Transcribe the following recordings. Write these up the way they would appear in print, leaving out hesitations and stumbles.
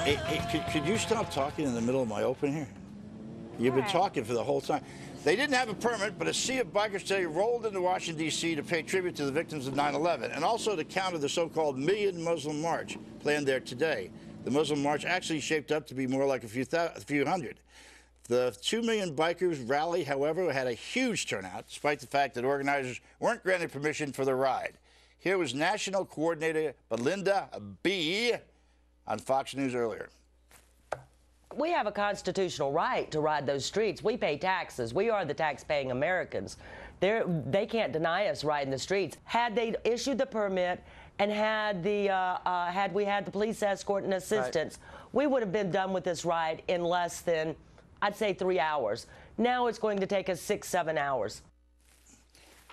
Hey, could you stop talking in the middle of my open here? You've been talking for the whole time. They didn't have a permit, but a sea of bikers today rolled into Washington, D.C. to pay tribute to the victims of 9/11 and also to counter the so-called Million Muslim March planned there today. The Muslim March actually shaped up to be more like a few hundred. The 2 million bikers rally, however, had a huge turnout, despite the fact that organizers weren't granted permission for the ride. Here was National Coordinator Belinda B. on Fox News earlier. We have a constitutional right to ride those streets. We pay taxes. We are the tax-paying Americans. They can't deny us riding the streets. Had they issued the permit and had we had the police escort and assistance, we would have been done with this ride in less than, I'd say, 3 hours. Now it's going to take us 6-7 hours.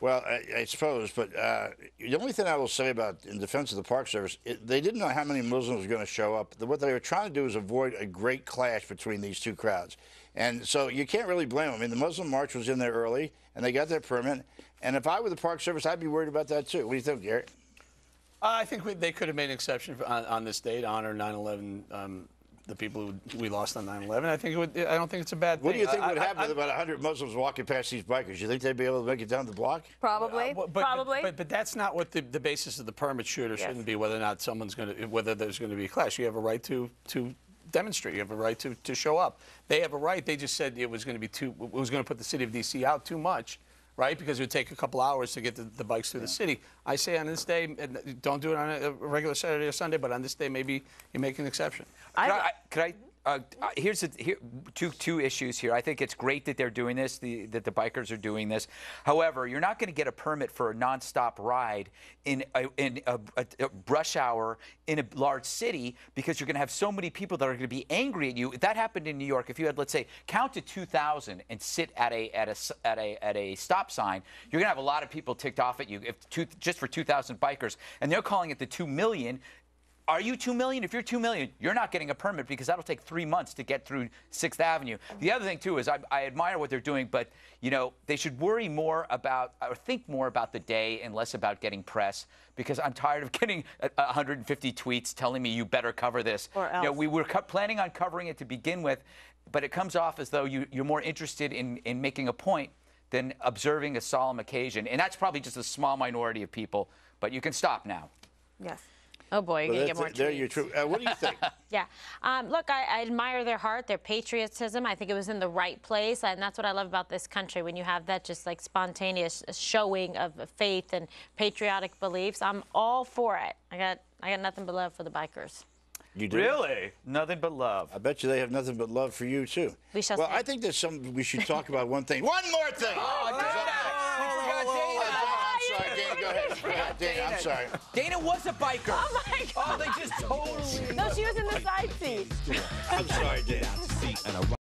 Well, I suppose, but the only thing I will say about, in defense of the Park Service, they didn't know how many Muslims were going to show up. What they were trying to do is avoid a great clash between these two crowds. And so you can't really blame them. I mean, the Muslim March was in there early, and they got their permit. And if I were the Park Service, I'd be worried about that, too. What do you think, Garrett? I think they could have made an exception on this date, honor 9/11. The people who we lost on 9/11. I don't think it's a bad thing. What do you think would happen with about 100 Muslims walking past these bikers? You think they'd be able to make it down the block? Probably. Probably. But that's not what the basis of the permit should or shouldn't be. Whether or not whether there's going to be a clash. You have a right to demonstrate. You have a right to show up. They have a right. They just said it was going to be it was going to put the city of D.C. out too much. Right, because it would take a couple hours to get the bikes through the city. I say on this day, don't do it on a regular Saturday or Sunday, but on this day, maybe you make an exception. Here's two issues here. I think it's great that they're doing this, that the bikers are doing this. However, you're not going to get a permit for a nonstop ride in a rush hour in a large city because you're going to have so many people that are going to be angry at you. If that happened in New York, if you had, let's say, count to 2,000 and sit at a stop sign, you're going to have a lot of people ticked off at you just for 2,000 bikers, and they're calling it the 2 million. Are you 2 million? If you're 2 million, you're not getting a permit because that'll take 3 months to get through 6th Avenue. The other thing, too, is I admire what they're doing, but, you know, they should worry more about or think more about the day and less about getting press because I'm tired of getting 150 tweets telling me you better cover this. Or else. You know, we were planning on covering it to begin with, but it comes off as though you're more interested in making a point than observing a solemn occasion. And that's probably just a small minority of people, but you can stop now. Yes. Oh, boy, you're going to get more tweets. There you're true. What do you think? Yeah. Look, I admire their heart, their patriotism. I think it was in the right place, and that's what I love about this country, when you have that just, like, spontaneous showing of faith and patriotic beliefs. I'm all for it. I got nothing but love for the bikers. You do? Really? Nothing but love. I bet you they have nothing but love for you, too. We shall Well, see. I think there's something we should talk about. One thing. One more thing! Go ahead. Dana, I'm sorry. Dana was a biker. Oh, my God. Oh, they just totally... No, she was in the side seat. I'm sorry, Dana.